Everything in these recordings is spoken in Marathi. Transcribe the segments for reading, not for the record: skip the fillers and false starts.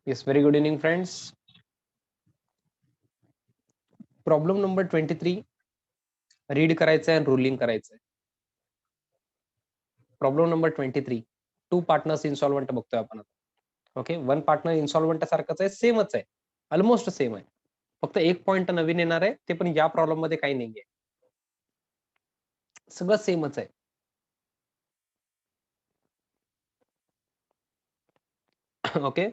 Yes, very good evening, friends. Problem number 23. Read करायचं आहे, रुलिंग करायचं आहे. Problem number 23. टू पार्टनर्स इन्सॉल्वंट बघतोय आपण. ओके, वन पार्टनर इन्सॉल्वंट सारखंच आहे, सेमच आहे, ऑलमोस्ट सेम आहे. फक्त एक पॉइंट नवीन येणार आहे, ते पण या प्रॉब्लेम मध्ये काही नाहीये, सगळं सेमच आहे. ओके,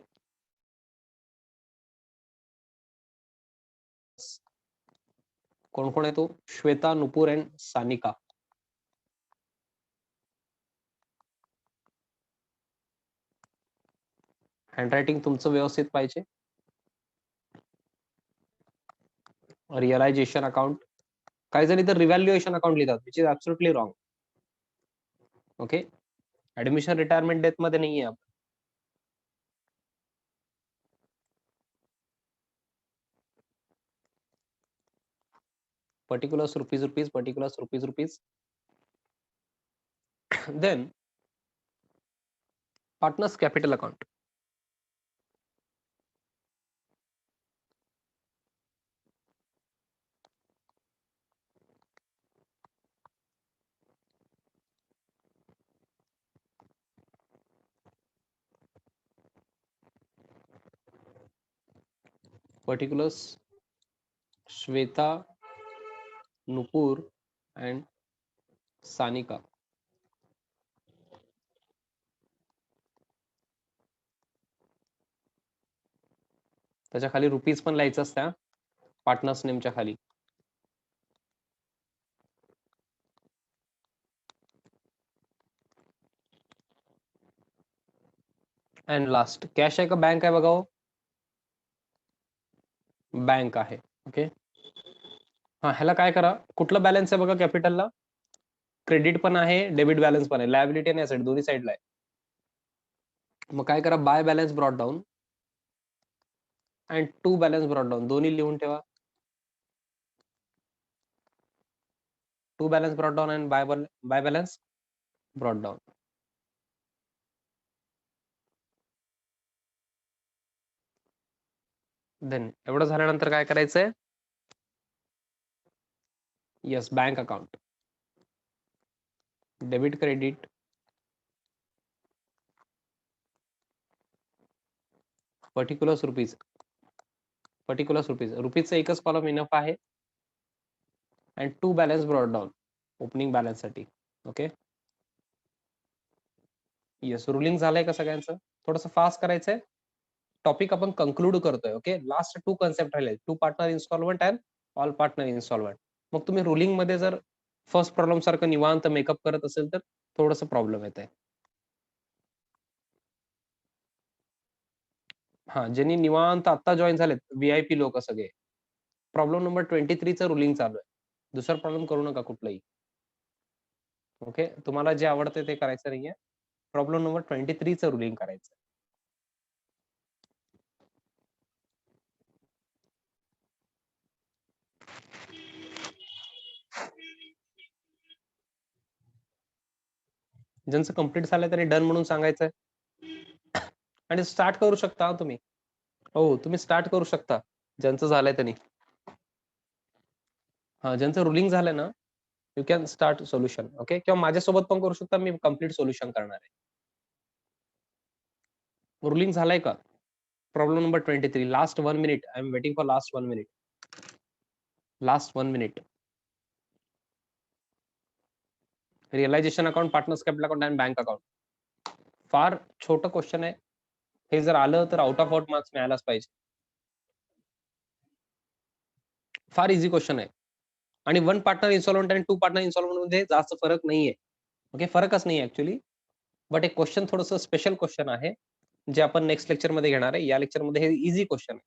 कोण कोण आहे तो? श्वेता, नुपूर अँड सानिका. हँडरायटिंग तुमचं व्यवस्थित पाहिजे. रिअलायझेशन अकाउंट, काही जणी तर रिव्हॅल्युएशन अकाउंट लिहितात, which is absolutely wrong. Okay, admission retirement death मध्ये नाहीये आपण. particulars rupees, particulars rupees. Then partners capital account. Particulars Shweta, Nupur and Sanika. त्याच्या खाली रुपीज पण लिहायचं असतं पार्टनर्स नेमच्या खाली. अँड लास्ट कॅश आहे का बँक आहे बघा. बँक आहे. ओके, हा, ह्याला काय करा, कुठला बॅलन्स आहे बघा कॅपिटलला. क्रेडिट पण आहे, डेबिट बॅलन्स पण आहे, लायबिलिटी आणि ऍसेट दोन्ही साईडला आहे. मग काय करा, by balance brought down and to balance brought down, दोन्ही लिहून ठेवा. To balance brought down and by balance brought down. Then एवढं झाल्यानंतर काय करायचंय. Yes, bank account, debit credit, particulars rupees, रुपीजचं एकच कॉलम इनफ आहे. And to balance brought down opening balance साठी. ओके, येस, रुलिंग झालंय का सगळ्यांचं? थोडंसं फास्ट करायचंय, टॉपिक आपण कंक्लूड करतोय. ओके, लास्ट टू कन्सेप्ट राहिले, two partner instalment and all partner instalment. मग तुम्ही रुलिंग मध्ये जर फर्स्ट प्रॉब्लेम सारखं निवांत मेकअप करत असेल तर थोडस प्रॉब्लेम येत आहे. हा, ज्यांनी निवांत आता जॉईन झालेत, व्हीआयपी लोक सगळे, प्रॉब्लेम नंबर 23चं रुलिंग चालू आहे. दुसरा प्रॉब्लेम करू नका कुठलाही. ओके, तुम्हाला जे आवडते ते करायचं नाहीये. प्रॉब्लेम नंबर 23चं रुलिंग करायचं. ज्यांचं कम्प्लीट झालंय त्यांनी डन म्हणून सांगायचंय आणि स्टार्ट करू शकता तुम्ही. हो, तुम्ही स्टार्ट करू शकता ज्यांचं झालंय त्यांनी. हा, ज्यांचं रुलिंग झालंय ना, you can start solution. Okay, किंवा माझ्यासोबत पण करू शकता, मी कम्प्लीट सोल्युशन करणार आहे. रुलिंग झालंय का? Problem number 23, last 1 minute. I am waiting for last 1 minute. Last 1 minute. Realisation account, partners capital account and bank account. फार छोटं क्वेश्चन आहे हे, जर आलं तर आउट ऑफ आउट मार्क्स मिळायलाच पाहिजे. फार इझी क्वेश्चन आहे. आणि वन पार्टनर इन्स्टॉलमेंट आणि टू पार्टनर इन्स्टॉलमेंट मध्ये जास्त फरक नाहीये. ओके, फरकच नाही ऍक्च्युली. बट एक क्वेश्चन थोडस स्पेशल क्वेश्चन आहे, जे आपण नेक्स्ट लेक्चर मध्ये घेणार आहे. या लेक्चर मध्ये हे इझी क्वेश्चन आहे,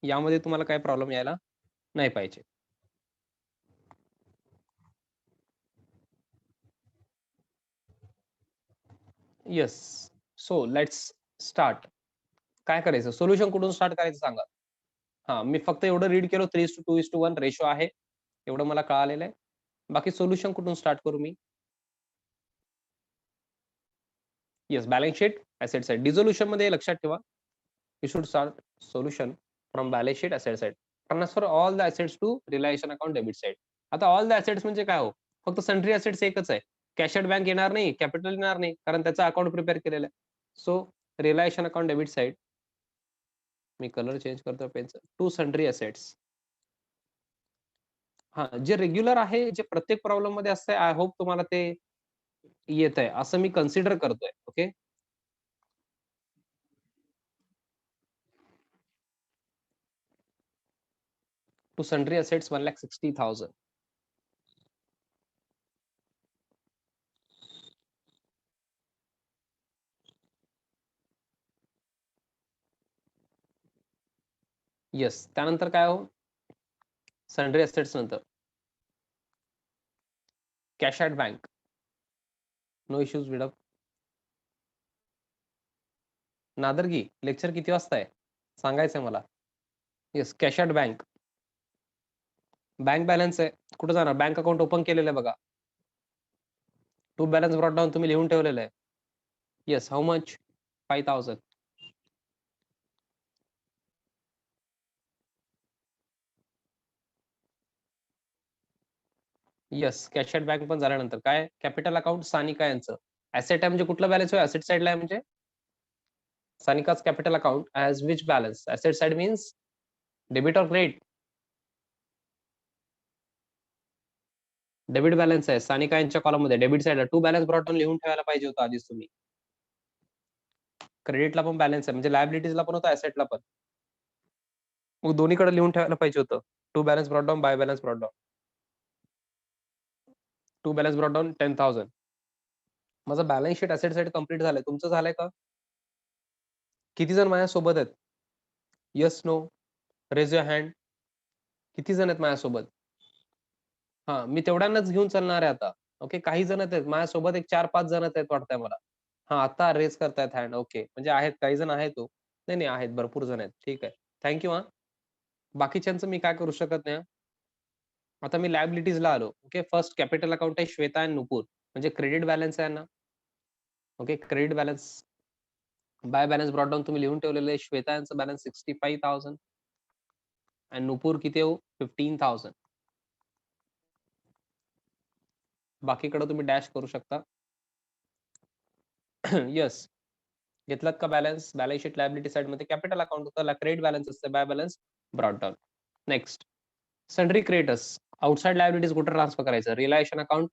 यामध्ये तुम्हाला काय प्रॉब्लेम यायला नाही पाहिजे. Yes, so let's start. काय करायचं, सोल्युशन कुठून स्टार्ट करायचं सांगा. हा, मी फक्त एवढं रीड केलं, 3:2:1 रेशो आहे, एवढं मला कळालेलं आहे. बाकी सोल्युशन कुठून स्टार्ट करू मी? Yes, balance sheet asset side. Dissolution मध्ये लक्षात ठेवा, you should start solution from balance sheet asset side. Transfer all the assets to realisation account debit side. आता ऑल द ऍसेट्स म्हणजे काय हो, फक्त सन्ड्री ऍसेट्स एकच आहे. कॅश ॲट बँक येणार नाही, कॅपिटल येणार नाही, कारण त्याचा अकाउंट प्रिपेअर केलेलं आहे. So realisation account debit side, मी कलर चेंज करतो पेनचा, टू सन्ड्री ऍसेट्स. हा, जे रेग्युलर आहे, जे प्रत्येक प्रॉब्लेम मध्ये असतंय, आय होप तुम्हाला ते येत आहे असं मी कन्सिडर करतोय. Okay, to sundry assets 1,60,000. Yes, त्यानंतर काय हो, सन्ड्री असेट्स नंतर cash at bank. No issues विडअप. नादरगी, लेक्चर किती वाजता आहे सांगायचंय मला. Yes, cash at bank. Bank balance आहे, कुठं जाणार, बँक अकाउंट ओपन केलेलं आहे बघा. टू बॅलन्स ब्रॉट डाऊन तुम्ही लिहून ठेवलेलं आहे. Yes, how much, 5,000. Yes, cash at bank पण झाल्यानंतर काय, कॅपिटल अकाउंट सानिका यांचं. ऍसेट आहे म्हणजे कुठला बॅलन्स आहे, ऍसेट साइडला आहे म्हणजे सानिकाच capital account as which balance, asset side means debit और क्रेडिट. डेबिट बॅलन्स आहे सानिका यांच्या कॉलम मध्ये, डेबिट साइडला टू बॅलन्स ब्रॉट डाऊन लिहून ठेवायला पाहिजे होतं आधीच तुम्ही. क्रेडिटला पण बॅलन्स आहे म्हणजे लायबिलिटीजला पण होता, ऍसेटला पण. मग दोन्हीकडे लिहून ठेवायला पाहिजे होतं, to balance brought down, by balance brought down. To balance brought down 10,000. माझं balance sheet asset side complete झालंय, तुमचं झालंय का? किती जण माझ्यासोबत आहेत? Yes, no, raise your hand. किती जण आहेत माझ्यासोबत? हा, मी तेवढ्यांनाच घेऊन चालणार आहे आता. ओके, काही जण आहेत माझ्यासोबत, एक 4-5 जण आहेत वाटतंय मला. हा, आता रेज करतायत हँड. ओके, म्हणजे आहेत, काही जण आहेत तो. नाही नाही, आहेत, भरपूर जण आहेत. ठीक आहे, थँक्यू. हा, बाकीच्यांचं मी काय करू शकत नाही. आता मी लायबिलिटीजला आलो. ओके, फर्स्ट कॅपिटल अकाउंट आहे श्वेता आणि नुपूर, म्हणजे क्रेडिट बॅलन्स आहे ना. Okay, credit balance, by balance brought down तुम्ही लिहून ठेवलेलं आहे. श्वेता यांचं बॅलन्स 65,000 आणि नुपूर किती हो, 15,000. बाकीकडे तुम्ही डॅश करू शकता. येस, घेतलात का balance, balance sheet liability side मध्ये कॅपिटल अकाउंट होतं, क्रेडिट बॅलन्स असतं, by balance brought down. Next, sundry creditors. Outside liabilities कुठे ट्रान्सफर करायचं, realisation account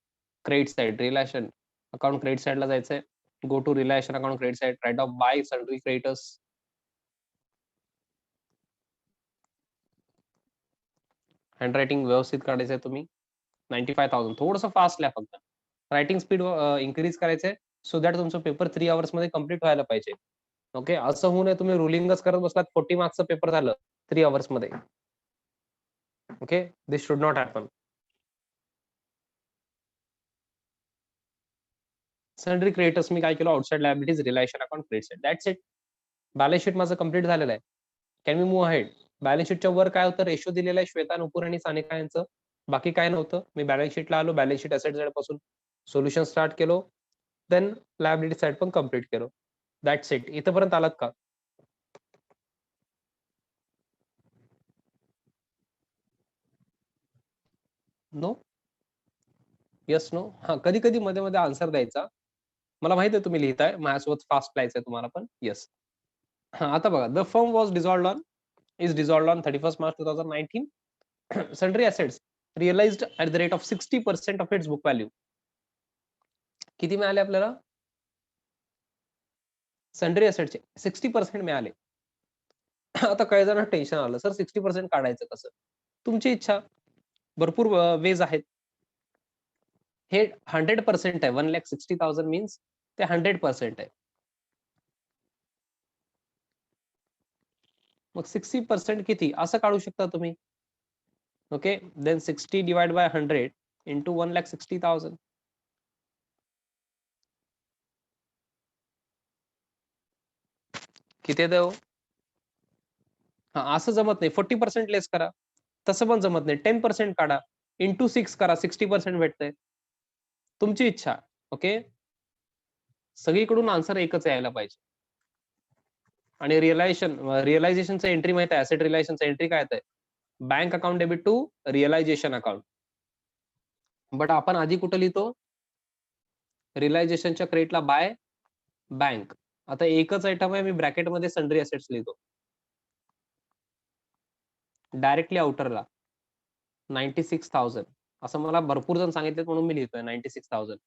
credit side, realisation account credit साइडला जायचंय. Go to realisation account credit side, write off by sundry creditors. Handwriting व्यवस्थित काढायचंय तुम्ही. 95,000, थोडंसं फास्ट लिहा फक्त. रायटिंग स्पीड इन्क्रीज करायचंय, सो दॅट तुमचं पेपर 3 आवर्स मध्ये कम्प्लीट व्हायला पाहिजे. ओके, असं होऊ नये तुम्ही रुलिंगच करत बसलात, 40 मार्क्सचं पेपर झालं 3 आवर्स मध्ये. Okay, this should not happen. Sundry creditors मी काय केलं, outside liabilities, realisation account credit side, that's it. Balance sheet माझं कम्प्लीट झालेलं आहे. कॅन मी मूव्ह अहेड. बॅलन्स शीटच्या वर काय होतं, रेशो दिलेला आहे श्वेता, नुपूर आणि सानिका यांचं. बाकी काय नव्हतं. मी बॅलन्स शीटला आलो, बॅलन्स शीट असेट साइड पासून सोल्युशन स्टार्ट केलो, देन लायबिलिटी साइड पण कम्प्लीट केलो. That's it. इथपर्यंत आलात का? No, yes, no. हा, कधी कधी मध्ये मध्ये आन्सर द्यायचा. मला माहिती आहे तुम्ही लिहिताय, माझ्यासोबत फास्ट लिहायचंय तुम्हाला पण. येस. हा, आता बघा, the firm was dissolved on, is dissolved on 31st March 2019. Sundry assets realized at the rate of 60% of its book value. किती मिळाले आपल्याला? सन्ड्री असेटचे 60% मिळाले. आता काही जण टेन्शन आलं, सर 60% काढायचं कसं? तुमची इच्छा, भरपूर वेज आहेत. हे 100% आहे. 1,60,000 मीन्स ते 100% आहे. मग 60% किती असं काढू शकता तुम्ही. Okay, then 60 divide by 100 into 1,60,000. किती येतं हो? हा, असं जमत नाही, 40% लेस करा. तसं पण जमत नाही, 10% काढा, इंटू 6 करा, 60% भेटतंय. तुमची इच्छा. ओके, सगळीकडून आन्सर एकच यायला पाहिजे. आणि रिअलायझेशनचं एंट्री माहित आहे, ऍसेट रिअलायझेशनचं एंट्री काय आहे, bank account debit to realisation account. But आपण आधी कुठं लिहितो, रिअलायझेशनच्या क्रेडिटला बाय बँक. आता एकच आयटम आहे, मी ब्रॅकेटमध्ये सन्ड्री असेट्स लिहितो डायरेक्टली आउटरला 96,000. असं मला भरपूर जण सांगितले म्हणून मी लिहितोय 96,000.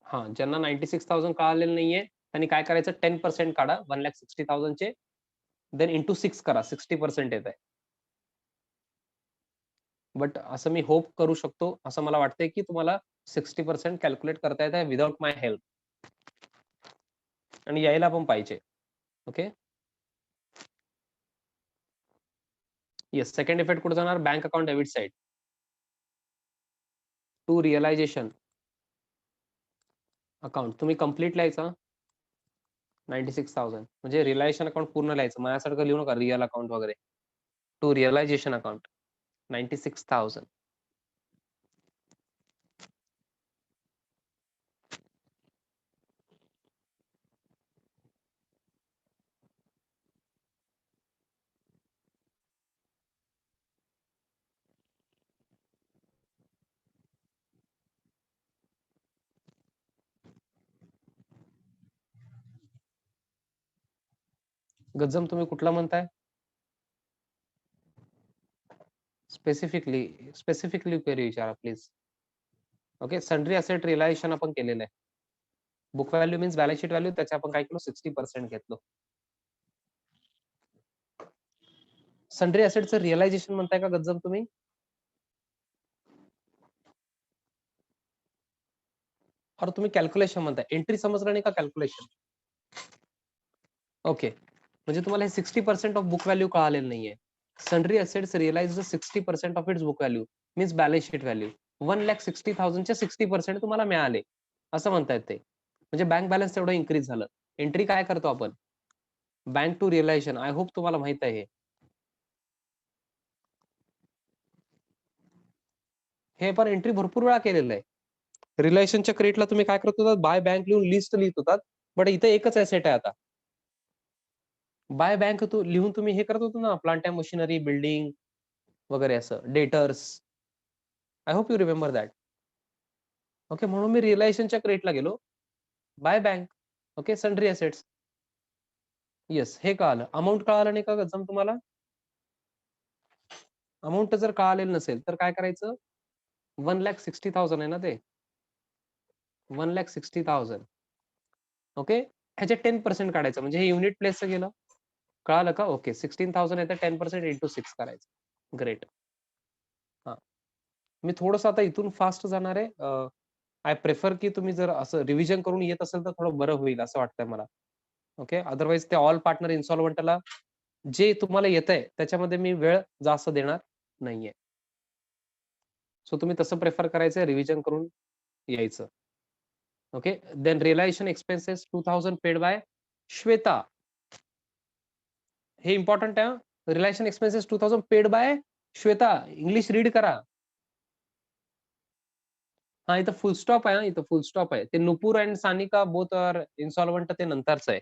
हा, ज्यांना 96,000 कळालेलं नाहीये त्यांनी काय करायचं, 10% काढा 1,60,000 चे, देन इंटू 6 करा, 60% येत आहे. बट असं मी होप करू शकतो, असं मला वाटतंय की तुम्हाला 60% कॅल्क्युलेट करता येत आहे विदाउट माय हेल्प, आणि यायला पण पाहिजे. Okay, yes. सेकंड इफेक्ट कुठे जाणार, bank account debit side to realisation account. तुम्ही कम्प्लीट लिहायचा 96,000, म्हणजे रिअलायझेशन अकाउंट पूर्ण लिहायचं, माझ्यासारखं लिहू नका रिअल अकाउंट वगैरे. To realisation account 96,000. गज्जम तुम्ही कुठला म्हणताय, स्पेसिफिकली क्वेरी विचारा please. Okay, sundry asset realisation आपण केलेलं आहे. Book value means balance sheet value, त्याचे आपण काय केलो, 60% घेतलो. सन्ड्री असेटचं रिअलायझेशन म्हणताय का गज्जम तुम्ही, और तुम्ही कॅल्क्युलेशन म्हणताय, एंट्री समजलं नाही का कॅल्क्युलेशन. ओके, म्हणजे तुम्हाला हे 60% ऑफ बुक व्हॅल्यू कळालेलं नाहीये. Sundry assets realise 60% of its book value means balance sheet value. 1,60,000 चे 60% तुम्हाला मिळाले असं म्हणतायत ते, म्हणजे बँक बॅलन्स तेवढं इन्क्रीज झालं. एंट्री काय करतो आपण, bank to realisation. I hope तुम्हाला माहित आहे हे पण एंट्री भरपूर वेळा केलेलं आहे. रिलेशनच्या क्रेडिटला तुम्ही काय करत होतात, बाय बँक लिहून लिस्ट लिहित होतात, बट इथे एकच ऍसेट आहे आता. बाय बँक लिहून तुम्ही हे करत होतो ना, प्लांट अँड मशिनरी, बिल्डिंग वगैरे असं, debtors. I hope you remember that. Okay, म्हणून मी रिअलायझेशनच्या क्रेडिटला गेलो, bye bank. Okay, sundry assets. Yes, हे कळालं. अमाऊंट कळालं नाही का गजम तुम्हाला, अमाऊंट जर कळालेलं नसेल तर काय करायचं, 1,60,000 आहे ना ते, 1,60,000. ओके, ह्याचे 10% काढायचं, म्हणजे हे युनिट प्लेसचं गेलं. कळालं का, ओके. 16,000 येतं, 10% इंटू 6 करायचं. ग्रेट. हा, मी थोडंसं आता इथून फास्ट जाणार आहे. आय प्रेफर की तुम्ही जर असं रिव्हिजन करून येत असेल तर थोडं बरं होईल असं वाटतंय मला. ओके, अदरवाईज ते ऑल पार्टनर इन्सॉल्वंटला जे तुम्हाला येत आहे त्याच्यामध्ये मी वेळ जास्त देणार नाहीये. सो तुम्ही तसं प्रेफर करायचं, रिव्हिजन करून यायचं. Okay, then realisation expenses 2,000 paid by Shweta. हे इम्पॉर्टंट आहे. Relation expenses 2,000 paid by Shweta. English read करा. हा, इथं फुल स्टॉप आहे. इथं फुल स्टॉप आहे. ते नुपूर अँड सानिका बोथ आर इन्सॉल्वंट, ते नंतरच आहे.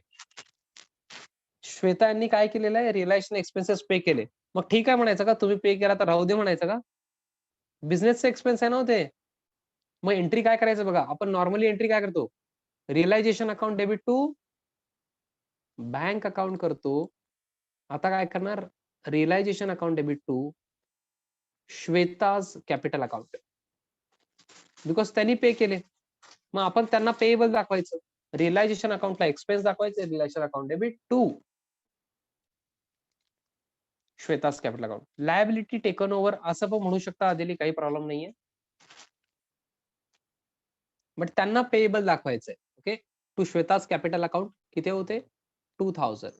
श्वेता यांनी काय केलेलं आहे, रिलेशन एक्सपेन्सेस पे केले. मग ठीक आहे म्हणायचं का, तुम्ही पे केला तर राहू दे म्हणायचं का, बिझनेसचे एक्सपेन्स आहे ना ते. मग एंट्री काय करायचं बघा, आपण नॉर्मली एंट्री काय करतो, realisation account debit to bank account करतो. आता काय करणार, realisation account debit to Shweta's capital account, because त्यांनी पे केले. मग आपण त्यांना पेएबल दाखवायचं, रिअलायझेशन अकाउंटला एक्सपेन्स दाखवायचे, realisation account debit to Shweta's capital account. Liability taken over असं पण म्हणू शकता आधी, काही प्रॉब्लेम नाहीये, बट त्यांना पेएबल दाखवायचंय. Okay, to Shweta's capital account किती होते, 2,000,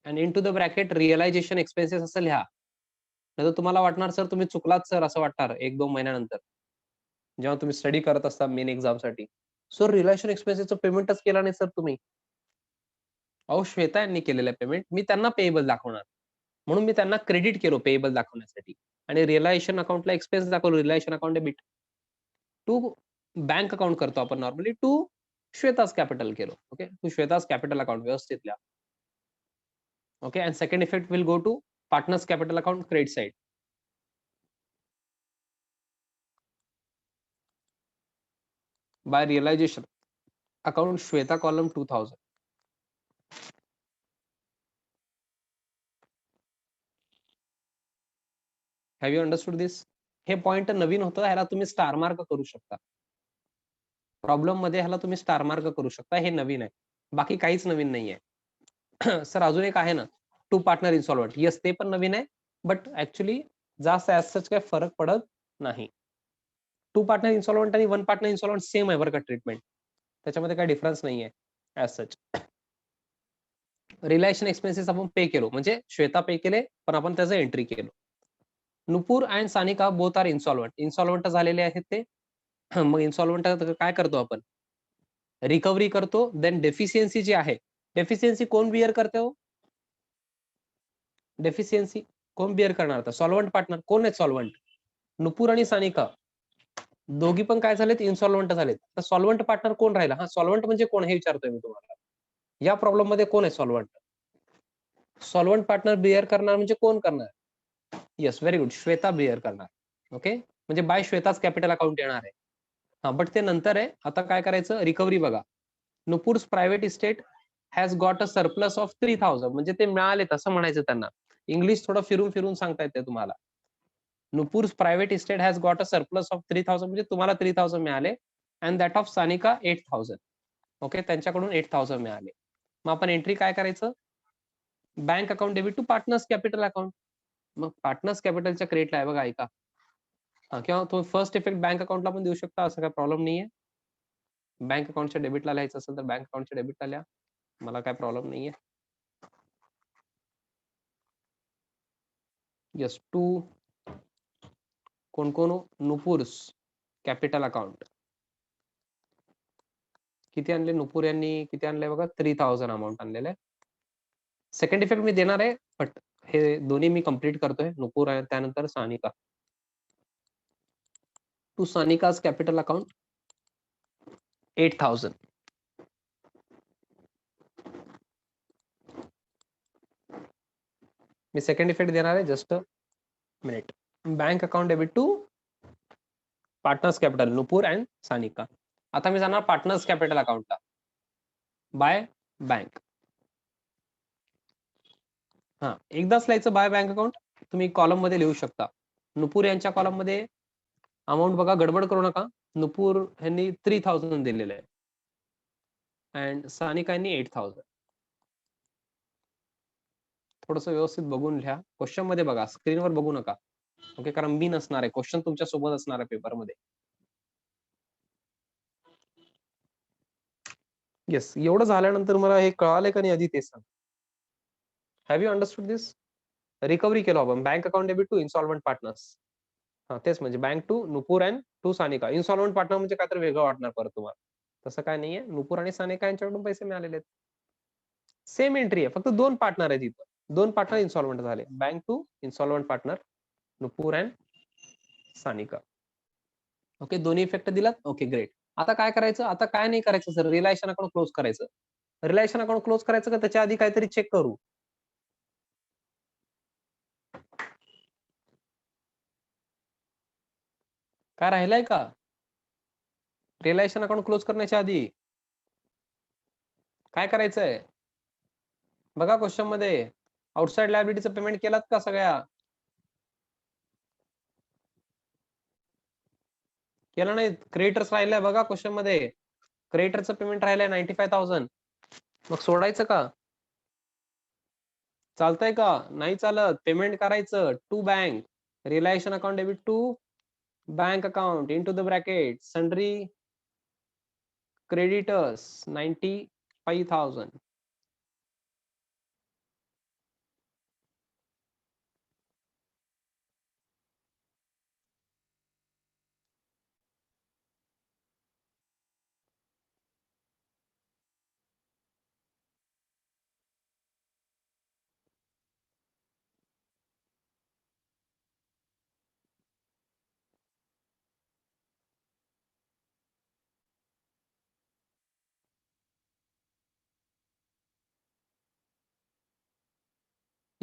आणि in to the bracket realisation expenses असं लिहा. नाही तर तुम्हाला वाटणार सर तुम्ही चुकलात सर, असं वाटणार 1-2 महिन्यानंतर जेव्हा तुम्ही स्टडी करत असता मेन एक्झाम साठी. सर रिलेशन एक्सपेन्सेसचं पेमेंटच केला नाही सर तुम्ही. अहो, श्वेता यांनी केलेलं पेमेंट मी त्यांना पेएबल दाखवणार, म्हणून मी त्यांना क्रेडिट केलो पेएबल दाखवण्यासाठी, आणि रिअलायझेशन अकाउंटला एक्सपेन्स दाखवलो, realisation account debit to bank account करतो आपण नॉर्मली टू श्वेताज कॅपिटल केलो. Okay, to Shweta's capital account व्यवस्थित लिहा. Okay, and second effect will go to partners capital account credit side. By realization account Shweta column 2000. Have you understood this? हे पॉइंट नवीन होतं, ह्याला तुम्ही स्टार मार्क करू शकता. प्रॉब्लेम मध्ये ह्याला तुम्ही स्टार मार्क करू शकता. हे नवीन आहे, बाकी काहीच नवीन नाहीये. सर अजून एक आहे ना, टू पार्टनर इन्सॉल्वंट. येस, ते पण नवीन आहे, बट ऍक्च्युली जास्त ऍज सच काही फरक पडत नाही. टू पार्टनर इन्सॉल्वंट आणि वन पार्टनर इन्सॉल्वंट सेम आहे बरं का ट्रीटमेंट, त्याच्यामध्ये काही डिफरन्स नाहीये ऍज सच. रिलेशन एक्सपेन्सेस आपण पे केलो, म्हणजे श्वेता पे केले पण आपण त्याचं एंट्री केलो. नुपूर अँड सानिका बोथ आर इन्सॉल्वंट. इन्सॉल्वंट झालेले आहेत ते. मग इन्सॉल्वंट काय करतो आपण? रिकव्हरी करतो. देन डेफिशियन्सी जी आहे, डेफिशियन्सी कोण बिअर करते हो? डेफिशियन्सी कोण बिअर करणार? तर सॉल्वंट पार्टनर. कोण आहेत सॉल्वंट? नुपूर आणि सानिका दोघी पण काय झालेत? इन्सॉल्वंट झालेत. तर सॉल्वंट पार्टनर कोण राहिला? हा, सॉल्वंट म्हणजे कोण हे विचारतोय मी तुम्हाला. या प्रॉब्लेम मध्ये कोण आहे सॉल्वंट? सॉल्वंट पार्टनर बिअर करणार म्हणजे कोण करणार? Yes, very good, Shweta bear करणार. ओके, म्हणजे बाय श्वेताच कॅपिटल अकाउंट येणार आहे. हा, बट ते नंतर आहे. आता काय करायचं? रिकव्हरी बघा. Nupur's private estate has got a surplus of 3000. म्हणजे ते मिळाले तसं म्हणायचं त्यांना. इंग्लिश थोडं फिरून फिरून सांगता येते तुम्हाला. Nupur's private estate has got a surplus of 3000, म्हणजे तुम्हाला 3000 मिळाले. And that of Sanika 8000. Okay, त्यांच्याकडून 8000 मिळाले. मग आपण एंट्री काय करायचं? Bank account debit to partners capital account. मग पार्टनर्स कॅपिटलच्या क्रेडिटला आहे बघा, ऐका. किंवा तुम्ही फर्स्ट इफेक्ट बँक अकाउंटला पण देऊ शकता, असं काही प्रॉब्लेम नाहीये. बँक अकाउंटच्या डेबिटला लिहायचं असेल तर बँक अकाउंटच्या डेबिटला लिहा, मला काय प्रॉब्लेम नाहीये. येस, टू कोण कोण? नुपूर्स कॅपिटल अकाउंट. किती आणले नुपूर यांनी? किती आणले बघा? 3000 अमाऊंट आणलेलं आहे. सेकंड इफेक्ट मी देणार आहे, बट हे दोन्ही मी कम्प्लीट करतोय. नुपूर आणि त्यानंतर Sanika. To Sanika's capital account 8000. मी सेकंड इफेक्ट देणार आहे, just minute. Bank account debit to partners capital Nupur and Sanika. आता मी जाणार पार्टनर्स कॅपिटल अकाउंटला बाय बँक. हा, एकदाच लिहायचं बाय बँक अकाउंट. तुम्ही कॉलम मध्ये लिहू शकता. नुपूर यांच्या कॉलम मध्ये अमाऊंट बघा, गडबड करू नका. नुपूर यांनी 3000 दिलेलं आहे अँड सानिका यांनी 8000. थोडस व्यवस्थित बघून लिहा. क्वेश्चन मध्ये बघा, स्क्रीनवर बघू नका. ओके, कारण मी नसणार आहे, क्वेश्चन तुमच्या सोबत असणार आहे पेपरमध्ये. येस, एवढं झाल्यानंतर मला हे कळालंय का नाही आधी ते सांग. Have you understood this? Recovery केलो आपण bank account debit to insolvent partners. हा, तेच म्हणजे bank to Nupur and to Sanika. Insolvent partner म्हणजे काय तर वेगळं वाटणार परत तुम्हाला. तसं काय नाहीये, नुपूर आणि सानिका यांच्याकडून पैसे मिळालेले आहेत. सेम एंट्री आहे, फक्त दोन पार्टनर आहेत इथं. दोन पार्टनर इन्सॉल्वंट झाले. Bank to insolvent partner Nupur and Sanika. Okay, दोन्ही इफेक्ट दिलात. Okay, great. आता काय करायचं? आता काय नाही करायचं सर, रिलेशन अकाउंट क्लोज करायचं. रिलेशन अकाउंट क्लोज करायचं का त्याच्या आधी काहीतरी चेक करू? काय राहिलंय का रिलेशन अकाउंट क्लोज करण्याच्या आधी? काय करायचंय बघा क्वेश्चन मध्ये. आउटसाइड लायबिलिटीचं पेमेंट केलात का सगळ्या? केलं नाही? क्रिएटर्स राहिलंय बघा क्वेश्चन मध्ये. क्रिएटरचं पेमेंट राहिलंय 95,000. मग सोडायचं का? चालतंय का? नाही चालत. पेमेंट करायचं to bank. Relation account debit to bank account into the bracket sundry creditors 95,000.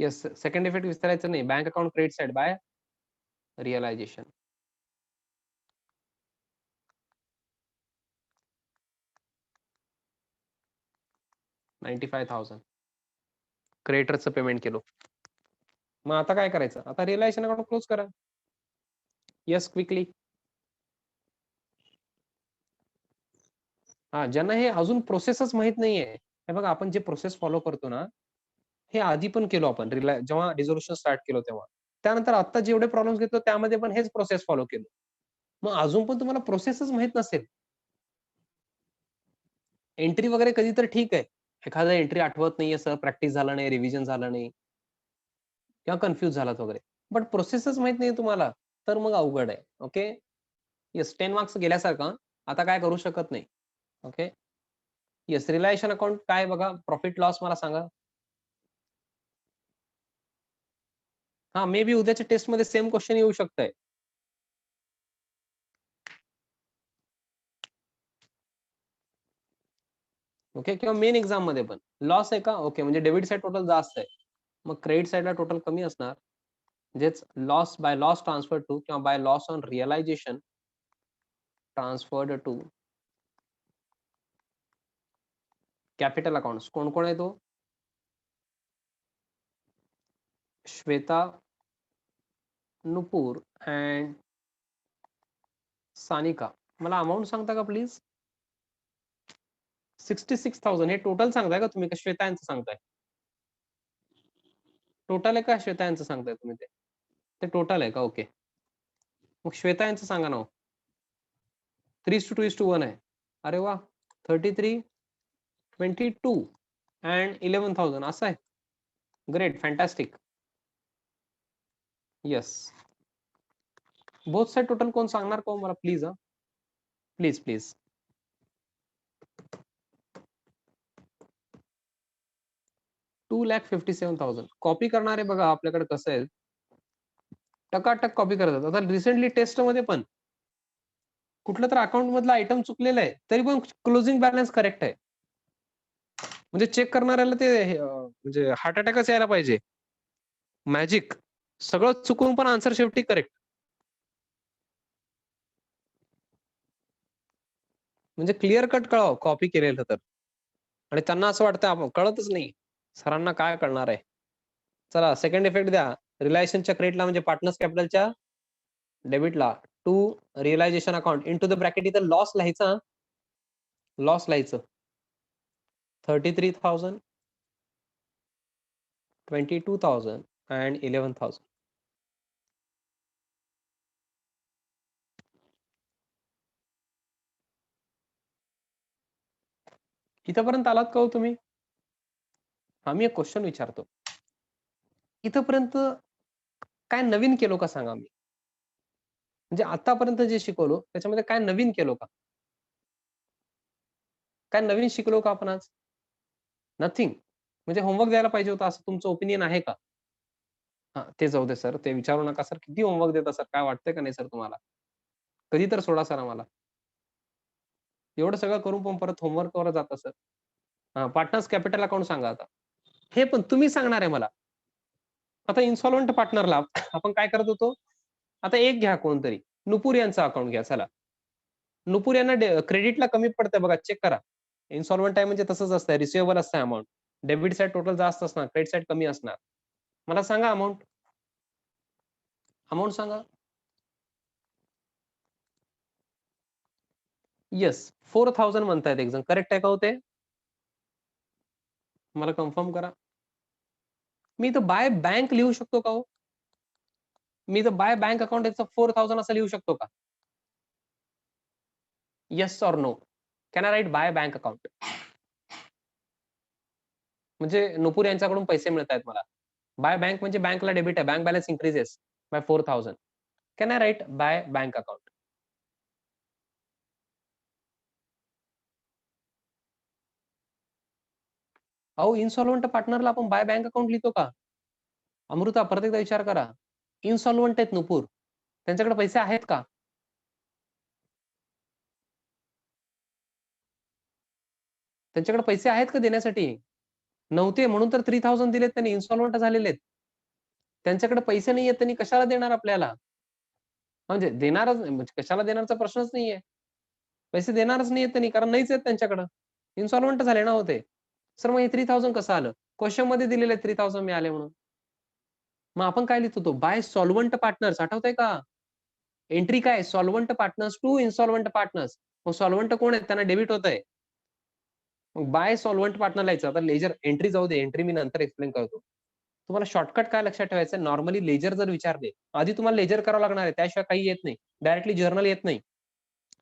Yes, second effect विचारायचं नाही. Bank account credit side by realisation. $95,000 क्रेडिटरचं पेमेंट केलं. मग आता काय करायचं? आता रिअलायझेशन अकाउंट क्लोज करा. Yes, quickly. हा, ज्यांना हे अजून प्रोसेसच माहित नाहीये, हे बघा आपण जे प्रोसेस फॉलो करतो ना, हे आधी पण केलो आपण जेव्हा रिझोल्युशन स्टार्ट केलं तेव्हा. त्यानंतर आता जेवढे प्रॉब्लेम्स घेतो त्यामध्ये पण हेच प्रोसेस फॉलो केलं. मग अजून पण तुम्हाला प्रोसेसच माहित नसेल, एंट्री वगैरे कधी तर ठीक आहे. एखादा एंट्री आठवत नाहीये, सर प्रॅक्टिस झाला नाही, रिव्हिजन झालं नाही किंवा कन्फ्यूज झालात वगैरे. बट प्रोसेसच माहित नाही तुम्हाला, तर मग अवघड आहे. ओके. येस, 10 मार्क्स गेल्यासारखं. आता काय करू शकत नाही. ओके. येस, रिलायशन अकाउंट काय बघा, प्रॉफिट लॉस मला सांगा. हा, मे बी उद्याच्या टेस्टमध्ये सेम क्वेश्चन येऊ शकतंय. ओके, किंवा मेन एक्झाम मध्ये पण लॉस आहे का? ओके, म्हणजे डेबिट साइड टोटल जास्त आहे, मग क्रेडिट साइडला टोटल कमी असणार. म्हणजेच loss by loss transfer to किंवा by loss on realisation transferred to capital accounts. कोण कोण आहे तो? श्वेता, नुपूर अँड सानिका. मला अमाऊंट सांगता का प्लीज? 66,000 हे टोटल सांगताय का तुम्ही, का श्वेता यांचं सांगताय? टोटल आहे का श्वेता यांचं सांगताय तुम्ही? ते टोटल आहे का? ओके. मग श्वेता यांचं सांगा ना. 3:2:1 आहे. अरे वा, 33, 22 अँड 11,000 असं आहे. Great, fantastic. Yes, both side total कोण सांगणार का मला प्लीज? Please please. 2,57,000. कॉपी करणारे बघा आपल्याकडे कसं आहे, टकाटक कॉपी करतात. आता रिसेंटली टेस्ट मध्ये पण कुठलं तर अकाउंट मधला आयटम चुकलेला आहे, तरी पण क्लोजिंग बॅलन्स करेक्ट आहे. म्हणजे चेक करणाऱ्याला ते म्हणजे हार्ट अटॅकच यायला पाहिजे. मॅजिक. सगळं चुकून पण आन्सर शेवटी करेक्ट. म्हणजे क्लिअर कट कळावं कॉपी केलेलं तर. आणि त्यांना असं वाटतं आपण कळतच नाही. सरांना काय कळणार आहे? चला, सेकंड इफेक्ट द्या. रिलायन्सच्या क्रेडिटला म्हणजे पार्टनर्स कॅपिटलच्या डेबिटला to realisation account into the bracket इथं लॉस लिहायचा. लॉस लिहायचं. 33,000, 22,000 अँड 11,000. इथपर्यंत आलात का हो तुम्ही? आम्ही एक क्वेश्चन विचारतो. इथपर्यंत काय नवीन केलो का सांगा मी? म्हणजे आतापर्यंत जे शिकवलो त्याच्यामध्ये काय नवीन केलो का? काय नवीन शिकलो का आपण आज? नथिंग. म्हणजे होमवर्क द्यायला पाहिजे होता असं तुमचं ओपिनियन आहे का? हां, ते जाऊ दे सर. ते विचारू नका सर. किती होमवर्क देता सर? काय वाटतंय का नाही सर तुम्हाला? कधी तर सोडा सर आम्हाला. एवढं सगळं करून पण परत होमवर्कवर जाता सर. हां, पार्टनर्स कॅपिटल अकाउंट सांगा आता. हे पण तुम्ही सांगणार आहे मला. आता इन्सॉल्व्हंट पार्टनरला आपण काय करत होतो? आता एक घ्या कोणतरी. नुपूर यांचा अकाउंट घ्या चला. नुपूर यांना क्रेडिटला कमी पडतंय बघा, चेक करा. इन्सॉल्व्हंट आहे म्हणजे तसंच असतंय. रिसिव्हेबल असतं अमाउंट. डेबिट साइड टोटल जास्त असणार, क्रेडिट साइड कमी असणार. मला सांगा अमाउंट. अमाउंट सांगा. येस, 4,000 म्हणतायत एक जण. करेक्ट आहे का हो ते? मला कन्फर्म करा. मी इथं बाय बँक लिहू शकतो का हो? मी इथं बाय बँक अकाउंट याचं 4,000 असं लिहू शकतो का? Yes or no? Can I write by bank account? म्हणजे नुपूर यांच्याकडून पैसे मिळतायत मला. बाय बँक म्हणजे बँकला डेबिट आहे. Bank balance increases by 4,000. Can I write by bank account? अहो, इन्सॉल्व्हंट पार्टनरला आपण बाय बँक अकाउंट लिहितो का? अमृता, परत एकदा विचार करा. इन्सॉल्व्हंट आहेत नुपूर. त्यांच्याकडे पैसे आहेत का? त्यांच्याकडे पैसे आहेत का देण्यासाठी? नव्हते म्हणून तर 3,000 दिलेत त्यांनी. इन्सॉल्व्हंट झालेले आहेत. त्यांच्याकडे पैसे नाही आहेत, त्यांनी कशाला देणार आपल्याला? म्हणजे देणारच नाही, म्हणजे कशाला देणारचा प्रश्नच नाहीये. पैसे देणारच नाहीयेत त्यांनी, कारण नाहीच आहेत त्यांच्याकडं. इन्सॉल्व्हंट झाले ना हो ते. सर मग हे 3000 कसं आलं? क्वेशनमध्ये दिलेलं आहे 3000 मिळाले म्हणून. मग आपण काय लिहित होतो? बाय सॉल्व्हंट पार्टनर्स आठवतंय का? एंट्री काय? Solvent partners to insolvent partners. मग सॉल्व्हंट कोण आहेत? त्यांना डेबिट होतंय. मग बाय सॉल्व्हंट पार्टनर लिहायचं. आता लेजर एंट्री जाऊ दे. एंट्री मी नंतर एक्सप्लेन करतो. तुम्हाला शॉर्टकट काय लक्षात ठेवायचं नॉर्मली लेजर जर विचारले, आधी तुम्हाला लेजर करावं लागणार आहे. त्याशिवाय काही येत नाही. डायरेक्टली जर्नल येत नाही.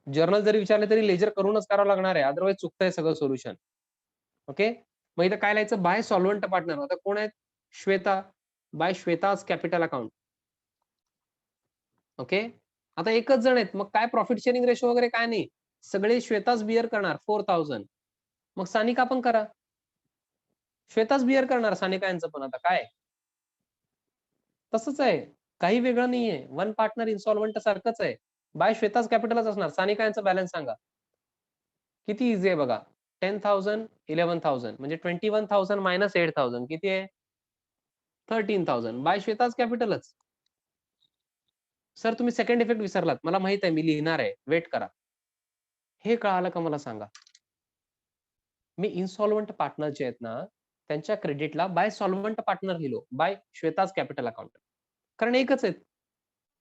जर्नल जरी विचारले तरी लेजर करूनच करावं लागणार आहे. अदरवाईज चुकतंय सगळं सोल्युशन. ओके. मग इथं काय लिहायचं? By solvent partner. आता कोण आहेत? Shweta. By Shweta's capital account. Okay. आता एकच जण आहेत. मग काय प्रॉफिट शेअरिंग रेशो वगैरे काय नाही. सगळे श्वेताच बिअर करणार 4000. मग सानिका पण करा. श्वेताच बिअर करणार सानिका यांचं पण आता काय? तसंच आहे. काही वेगळं नाहीये. वन पार्टनर इन्स्टॉलमेंट सारखंच आहे. बाय श्वेताच कॅपिटलच असणार. सानिका यांचा बॅलन्स सांगा. किती इझी आहे बघा. 10,000, 11,000 म्हणजे 21,000 मायनस 8,000 किती आहे? 13,000 बाय श्वेताच कॅपिटलच. सर तुम्ही सेकंड इफेक्ट विसरलात. मला माहित आहे मी लिहिणार आहे. वेट करा. हे कळालं का मला सांगा? मी इन्सॉल्व्हंट पार्टनर जे आहेत ना, त्यांच्या क्रेडिटला बाय सॉल्व्हंट पार्टनर लिहिलो. By Shweta's capital account. कारण एकच आहेत.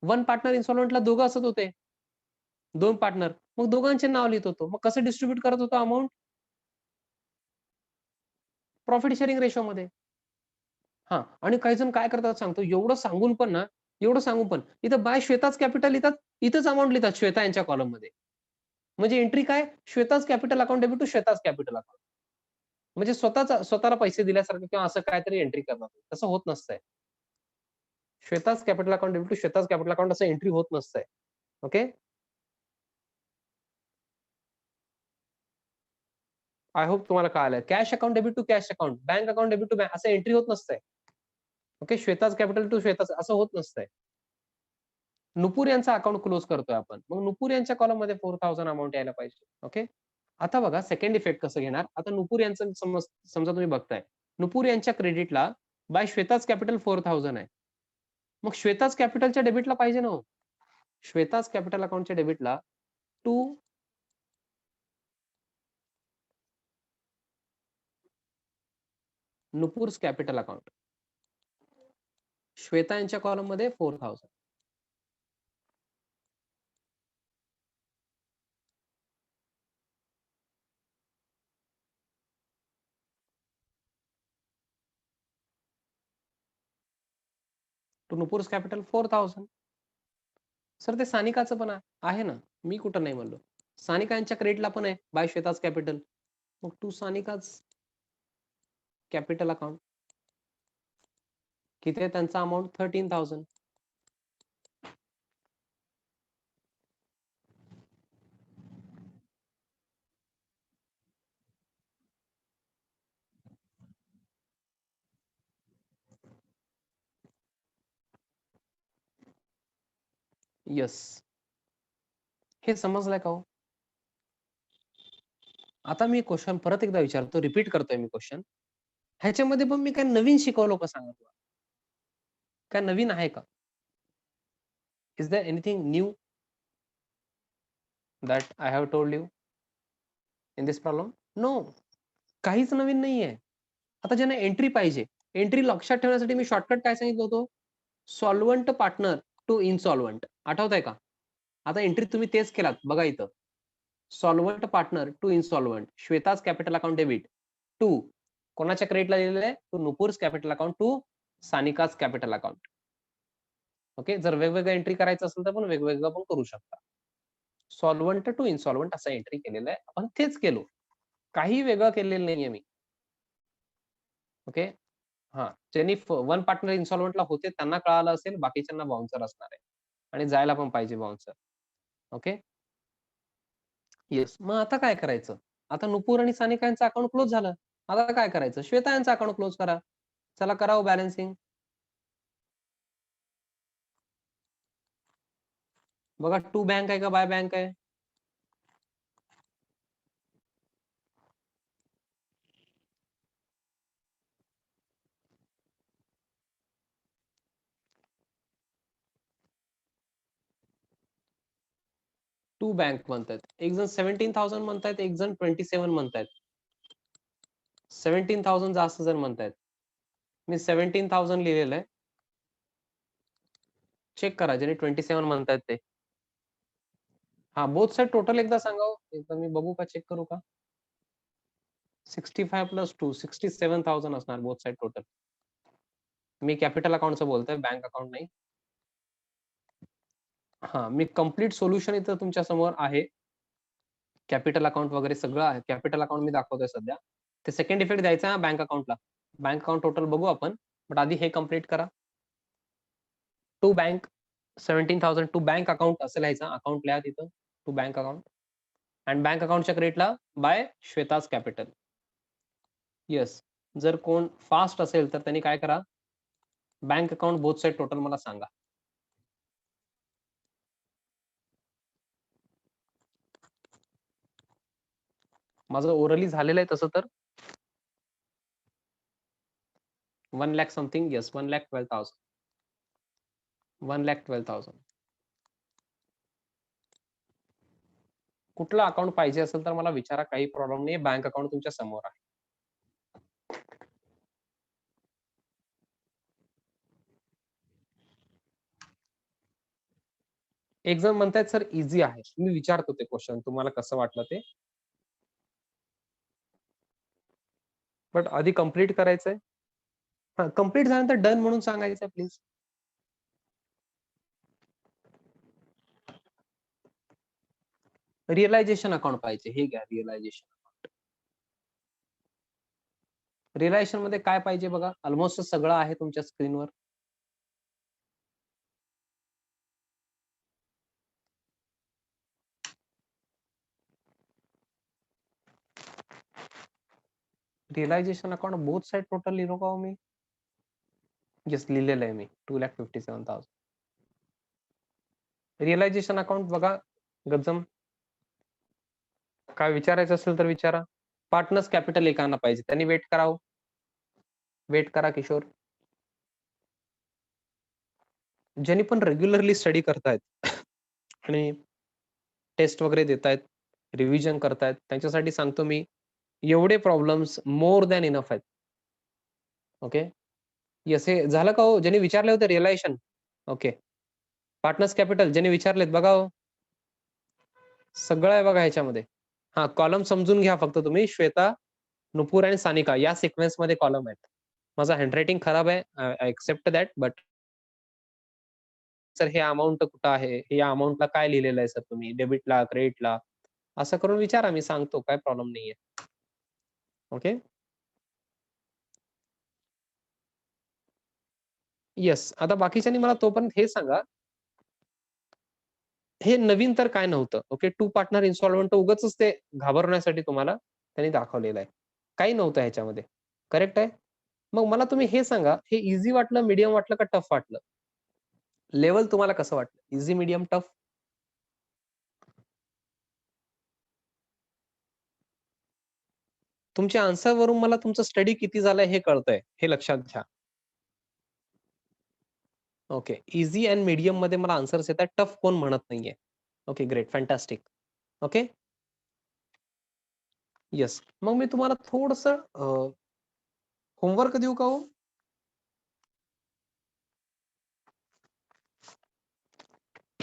वन पार्टनर इन्स्टॉलमेंटला दोघं असत होते. 2 पार्टनर. मग दोघांचे नाव लिहित होतो. मग कसं डिस्ट्रिब्यूट करत होतो अमाउंट? Profit sharing रेशोमध्ये. हां. आणि काही जण काय करतात सांगतो, एवढं सांगून पण इथं बाय श्वेताज कॅपिटल लिहितात, इथंच अमाउंट लिहितात श्वेता यांच्या कॉलममध्ये. म्हणजे एंट्री काय? Shweta's capital account debit to Shweta's capital account. म्हणजे स्वतःला पैसे दिल्यासारखं किंवा असं काहीतरी एंट्री करणार. तसं होत नसतंय. Shweta's capital account debit to Shweta's capital account असं एंट्री होत नसतंय. ओके. आय होप तुम्हाला कळालंय. Cash account debit to cash account, bank account debit to bank असं एंट्री होत नसतंय. Okay. Shweta's capital to Shweta's असं होत नसतंय. नुपूर यांचा अकाउंट क्लोज करतोय आपण. मग नुपूर यांच्या कॉलममध्ये 4000 अमाउंट यायला पाहिजे. ओके. आता बघा सेकंड इफेक्ट कसं घेणार? आता नुपूर यांचं समजा तुम्ही बघताय. नुपूर यांच्या क्रेडिटला बाय श्वेताज कॅपिटल 4000 आहे. मग श्वेताज कॅपिटलच्या डेबिटला पाहिजे ना हो. श्वेताज कॅपिटल अकाउंटच्या डेबिटला to Nupur's capital account. Shweta यांच्या कॉलममध्ये 4000. To Nupur's capital 4000. सर ते सानिकाचं पण आहे ना. मी कुठं नाही म्हणलो. सानिका यांच्या क्रेडिटला पण आहे बाय श्वेताज कॅपिटल. मग टू सानिकाज कॅपिटल अकाउंट. किती आहे त्यांचा अमाउंट? 13,000. येस. हे समजलंय का हो? आता मी क्वेश्चन परत एकदा विचारतो, रिपीट करतोय मी क्वेश्चन. ह्याच्यामध्ये पण मी काय नवीन शिकवलं का सांगा मला? काय नवीन आहे का? Is there anything new that I have told you in this problem? No. काहीच नवीन नाहीये. आता ज्यांना एंट्री पाहिजे, एंट्री लक्षात ठेवण्यासाठी मी शॉर्टकट काय सांगितलं होतं? Solvent partner to insolvent. आठवतंय का? आता एंट्री तुम्ही तेच केलात. बघा इथं. Solvent partner to insolvent. Shweta's capital account debit to कोणाच्या क्रेडिटला लिहिलेलं आहे? To Nupur's capital account to Sanika's capital account. Okay. जर वेगवेगळं एंट्री करायचं असेल तर पण वेगवेगळं पण करू शकता. सॉल्व्हंट टू इन्सॉल्व्हंट असं एंट्री केलेलं आहे. आपण तेच केलो. काही वेगळं केलेलं नाहीये मी. ओके. हां. ज्यांनी वन पार्टनर इन्सॉल्व्हंटला होते त्यांना कळालं असेल, बाकीच्यांना बाउन्सर असणार आहे. आणि जायला पण पाहिजे बाउन्सर. ओके. येस. मग आता काय करायचं? आता नुपूर आणि सानिका यांचं अकाउंट क्लोज झालं. आता काय करायचं? श्वेता यांचं अकाउंट क्लोज करा. चला करावं बॅलन्सिंग. बघा टू बँक आहे का बाय बँक आहे? टू बँक म्हणतायत. एक जण 17,000 म्हणतायत, एक जण 27 म्हणतायत. 17,000 जास्त जण म्हणतायत. मी 17,000 लिहिलेलं आहे. चेक करा ज्याने 27 म्हणतायत ते. हा बोथ साइड टोटल एकदा सांगा हो. एकदा मी बघू का, चेक करू का? 65 प्लस 2 67,000 असणार बोथ साइड टोटल. मी कॅपिटल अकाउंटचं बोलतोय, बँक अकाउंट नाही. हा, मी कम्प्लीट सोल्युशन इथं तुमच्या समोर आहे. कॅपिटल अकाउंट वगैरे सगळं आहे. कॅपिटल अकाउंट मी दाखवतोय सध्या. ते सेकंड इफेक्ट द्यायचा आहे बँक अकाउंटला. बँक अकाउंट टोटल बघू आपण, बट आधी हे कम्प्लीट करा. To bank 17,000 to bank account असं लिहायचं. अकाउंट लिहा तिथं, to bank account. And bank अकाउंटच्या क्रेडिटला बाय श्वेताज कॅपिटल. येस, जर कोण फास्ट असेल तर त्यांनी काय करा, bank account both side total मला सांगा. माझं ओरली झालेलं आहे तसं तर 1 लाख समथिंग. येस, 1,12,000. 1,12,000. कुठलं अकाउंट पाहिजे असेल तर मला विचारा, काही प्रॉब्लेम नाही. बँक अकाउंट तुमच्या समोर आहे. एक जण म्हणतायत सर इझी आहे. मी विचारतो ते क्वेश्चन, तुम्हाला कसं वाटलं ते. बट आधी कम्प्लीट करायचंय. हा, कम्प्लीट झाल्यानंतर डन म्हणून सांगायचं प्लीज. रिअलायझेशन अकाउंट पाहिजे, हे घ्या रिअलायझेशन अकाउंट. रिअलायझेशन मध्ये काय पाहिजे बघा, ऑलमोस्ट सगळं आहे तुमच्या स्क्रीनवर. Realisation account both side total लिहिलो का हो मी? येस, लिहिलेलं आहे मी 2,57,000. रिअलायझेशन अकाउंट बघा गजम. काय विचारायचं असेल तर विचारा. पार्टनर्स कॅपिटल एकांना पाहिजे, त्यांनी वेट करावं. वेट करा किशोर. ज्यांनी पण रेग्युलरली स्टडी करतायत आणि टेस्ट वगैरे देतायत, रिव्हिजन करतायत, त्यांच्यासाठी सांगतो मी, एवढे प्रॉब्लेम्स मोर दॅन इनफ आहेत. Okay, yes. हे झालं का हो? ज्यांनी विचारले होते रिअलायझेशन. ओके, पार्टनर्स कॅपिटल ज्यांनी विचारलेत बघा हो, सगळं आहे बघा ह्याच्यामध्ये. हा, कॉलम समजून घ्या फक्त तुम्ही. श्वेता, नुपूर आणि सानिका या सिक्वेन्स मध्ये कॉलम आहेत. माझा हँडरायटिंग खराब आहे, I accept that. But sir हे अमाऊंट कुठं आहे, हे अमाऊंटला काय लिहिलेलं आहे सर तुम्ही, डेबिटला क्रेडिटला, असं करून विचारा, मी सांगतो, काय प्रॉब्लेम नाहीये. Okay, yes. आता बाकीच्यांनी मला तोपर्यंत हे सांगा, हे नवीन तर काय नव्हतं. ओके, टू पार्टनर इन्स्टॉलमेंट उगाच ते घाबरण्यासाठी तुम्हाला त्यांनी दाखवलेलं आहे. काही नव्हतं ह्याच्यामध्ये. करेक्ट आहे. मग मला तुम्ही हे सांगा, हे इझी वाटलं, मीडियम वाटलं का टफ वाटलं? लेवल तुम्हाला कसं वाटलं, इझी, मीडियम, टफ? तुमच्या आन्सर वरून मला तुमचं स्टडी किती झालंय हे कळतंय, हे लक्षात घ्या. ओके, इझी अँड मीडियम मध्ये मला आन्सर्स येतात, टफ कोण म्हणत नाहीये. Okay, great, fantastic. Okay, yes. मग मी तुम्हाला थोडस होमवर्क देऊ का हो?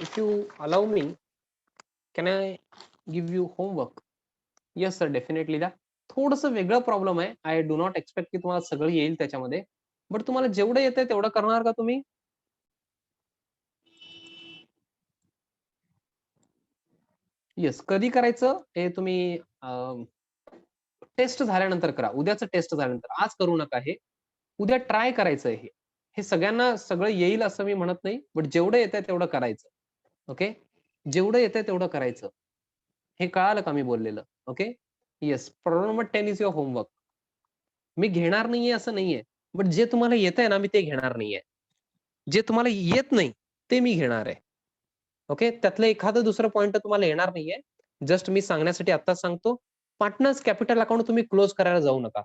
If you allow me, can I give you homework? Yes sir, definitely द्या. थोडस वेगळं प्रॉब्लेम आहे. आय डू नॉट एक्सपेक्ट की तुम्हाला सगळं येईल त्याच्यामध्ये, बट तुम्हाला जेवढं येतंय तेवढं करणार का तुम्ही? येस. कधी करायचं हे तुम्ही टेस्ट झाल्यानंतर करा. उद्याचं टेस्ट झाल्यानंतर, आज करू नका हे. उद्या ट्राय करायचं हे. हे सगळ्यांना सगळं येईल असं मी म्हणत नाही, बट जेवढं येतंय तेवढं करायचं. ओके, जेवढं येतंय तेवढं करायचं. हे कळालं का मी बोललेलं? Okay, yes. Problem number 10 is your homework. मी घेणार नाहीये असं नाहीये, बट जे तुम्हाला येतंय ना, मी ते घेणार नाहीये. जे तुम्हाला येत नाही ते मी घेणार आहे. ओके, त्यातलं एखादं दुसरं पॉइंट तुम्हाला येणार नाहीये. जस्ट मी सांगण्यासाठी आत्ताच सांगतो, पार्टनर्स कॅपिटल अकाउंट तुम्ही क्लोज करायला जाऊ नका.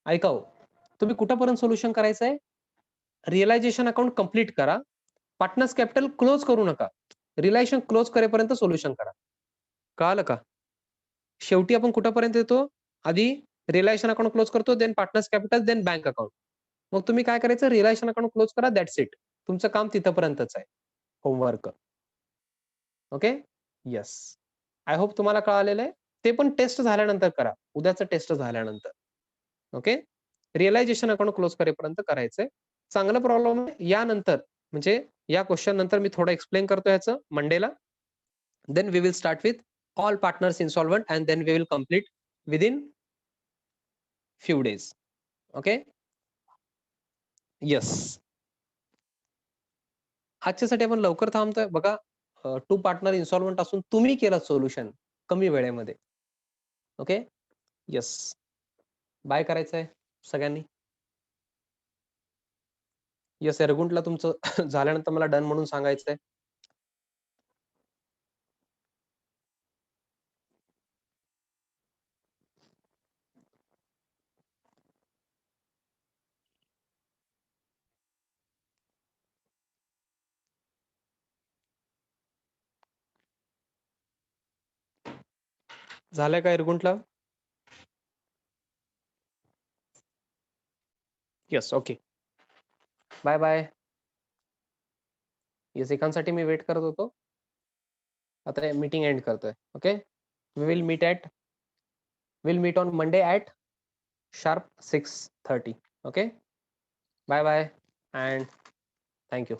ऐका हो, तुम्ही कुठपर्यंत सोल्युशन करायचंय? रिअलायझेशन अकाउंट कंप्लीट करा. पार्टनर्स कॅपिटल क्लोज करू नका. रिलायझेशन क्लोज करेपर्यंत सोल्युशन करा. कळालं का? शेवटी आपण कुठपर्यंत येतो? आधी रिअलायझेशन अकाउंट क्लोज करतो, then partners capital, then bank account. मग तुम्ही काय करायचं? रिअलायझेशन अकाउंट क्लोज करा, दॅट्स इट. तुमचं काम तिथपर्यंतच आहे. Homework. Okay? Yes. I hope तुम्हाला कळालेलं आहे. ते पण टेस्ट झाल्यानंतर करा. उद्याचं टेस्ट झाल्यानंतर. ओके? रिअलायझेशन अकाउंट क्लोज करेपर्यंत करायचंय. चांगलं प्रॉब्लेम आहे. यानंतर म्हणजे या क्वेश्चन नंतर मी थोडं एक्सप्लेन करतो याचं मंडेला. Then we will start with all partners insolvent and then we will complete within few days. Okay? Yes. आजच्यासाठी आपण लवकर थांबतोय बघा. टू पार्टनर इन्सॉल्वंट असून तुम्ही केलं सोल्युशन कमी वेळेमध्ये. ओके? येस. बाय करायचंय सगळ्यांनी. येस, एरगुंटला तुमचं झाल्यानंतर मला डन म्हणून सांगायचंय. झालंय का एरगुंटला? Yes, okay. Bye bye. Yes, एकांसाठी मी वेट करत होतो. आता मीटिंग एंड करतोय. Okay? We will meet on Monday at sharp 6:30. Okay? Bye bye and thank you.